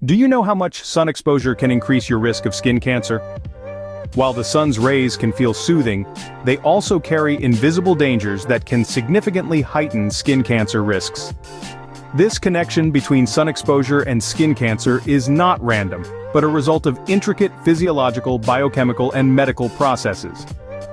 Do you know how much sun exposure can increase your risk of skin cancer? While the sun's rays can feel soothing, they also carry invisible dangers that can significantly heighten skin cancer risks. This connection between sun exposure and skin cancer is not random, but a result of intricate physiological, biochemical, and medical processes.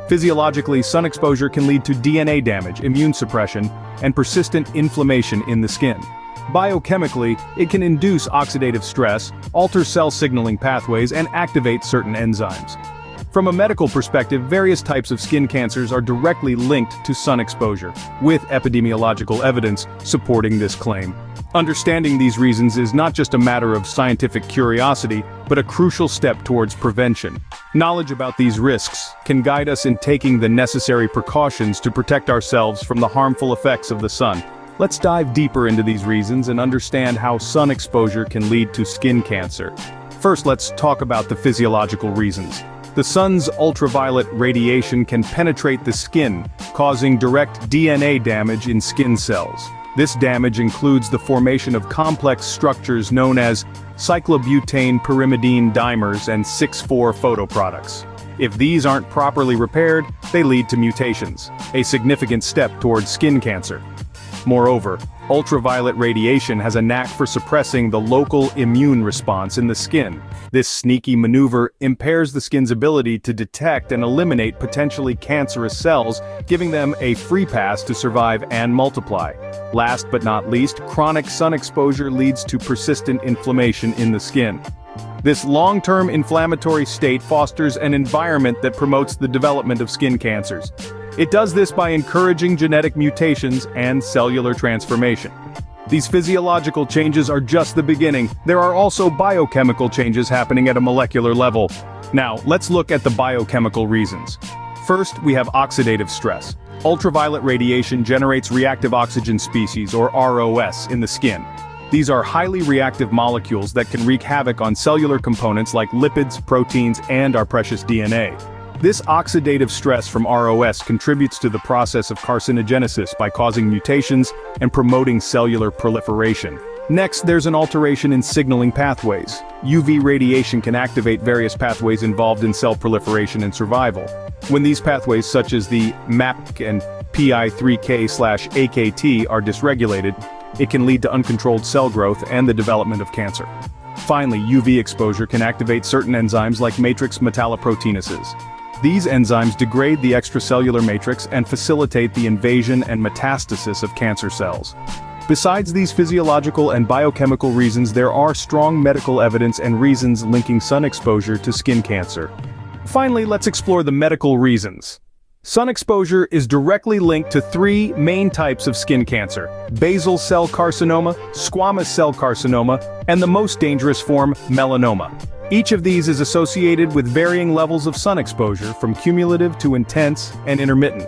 Physiologically, sun exposure can lead to DNA damage, immune suppression, and persistent inflammation in the skin. Biochemically, it can induce oxidative stress, alter cell signaling pathways, and activate certain enzymes. From a medical perspective, various types of skin cancers are directly linked to sun exposure, with epidemiological evidence supporting this claim. Understanding these reasons is not just a matter of scientific curiosity, but a crucial step towards prevention. Knowledge about these risks can guide us in taking the necessary precautions to protect ourselves from the harmful effects of the sun. Let's dive deeper into these reasons and understand how sun exposure can lead to skin cancer. First, let's talk about the physiological reasons. The sun's ultraviolet radiation can penetrate the skin, causing direct DNA damage in skin cells. This damage includes the formation of complex structures known as cyclobutane pyrimidine dimers and 6,4 photoproducts. If these aren't properly repaired, they lead to mutations, a significant step towards skin cancer. Moreover, ultraviolet radiation has a knack for suppressing the local immune response in the skin. This sneaky maneuver impairs the skin's ability to detect and eliminate potentially cancerous cells, giving them a free pass to survive and multiply. Last but not least, chronic sun exposure leads to persistent inflammation in the skin. This long-term inflammatory state fosters an environment that promotes the development of skin cancers. It does this by encouraging genetic mutations and cellular transformation. These physiological changes are just the beginning. There are also biochemical changes happening at a molecular level. Now, let's look at the biochemical reasons. First, we have oxidative stress. Ultraviolet radiation generates reactive oxygen species, or ROS, in the skin. These are highly reactive molecules that can wreak havoc on cellular components like lipids, proteins, and our precious DNA. This oxidative stress from ROS contributes to the process of carcinogenesis by causing mutations and promoting cellular proliferation. Next, there's an alteration in signaling pathways. UV radiation can activate various pathways involved in cell proliferation and survival. When these pathways, such as the MAP and PI3K/AKT, are dysregulated, it can lead to uncontrolled cell growth and the development of cancer. Finally, UV exposure can activate certain enzymes like matrix metalloproteinases. These enzymes degrade the extracellular matrix and facilitate the invasion and metastasis of cancer cells. Besides these physiological and biochemical reasons, there are strong medical evidence and reasons linking sun exposure to skin cancer. Finally, let's explore the medical reasons. Sun exposure is directly linked to three main types of skin cancer: basal cell carcinoma, squamous cell carcinoma, and the most dangerous form, melanoma. Each of these is associated with varying levels of sun exposure, from cumulative to intense and intermittent.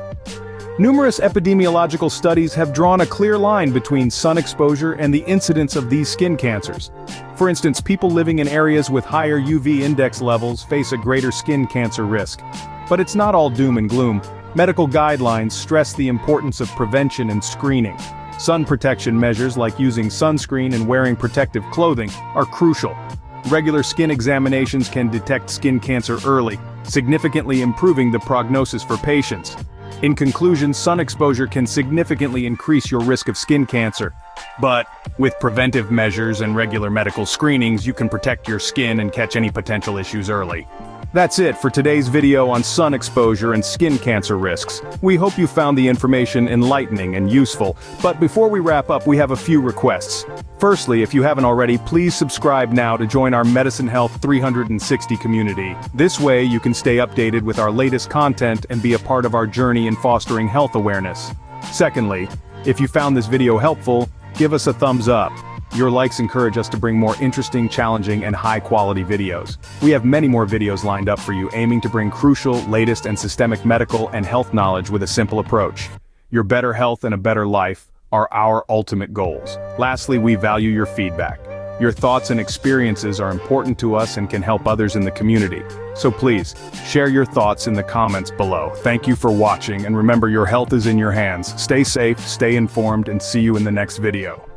Numerous epidemiological studies have drawn a clear line between sun exposure and the incidence of these skin cancers. For instance, people living in areas with higher UV index levels face a greater skin cancer risk. But it's not all doom and gloom. Medical guidelines stress the importance of prevention and screening. Sun protection measures like using sunscreen and wearing protective clothing are crucial. Regular skin examinations can detect skin cancer early, significantly improving the prognosis for patients. In conclusion, sun exposure can significantly increase your risk of skin cancer. But with preventive measures and regular medical screenings, you can protect your skin and catch any potential issues early. That's it for today's video on sun exposure and skin cancer risks. We hope you found the information enlightening and useful, but before we wrap up, we have a few requests. Firstly, if you haven't already, please subscribe now to join our Medicine Health 360 community. This way, you can stay updated with our latest content and be a part of our journey in fostering health awareness. Secondly, if you found this video helpful, give us a thumbs up. Your likes encourage us to bring more interesting, challenging, and high-quality videos. We have many more videos lined up for you, aiming to bring crucial, latest, and systemic medical and health knowledge with a simple approach. Your better health and a better life are our ultimate goals. Lastly, we value your feedback. Your thoughts and experiences are important to us and can help others in the community. So please, share your thoughts in the comments below. Thank you for watching, and remember, your health is in your hands. Stay safe, stay informed, and see you in the next video.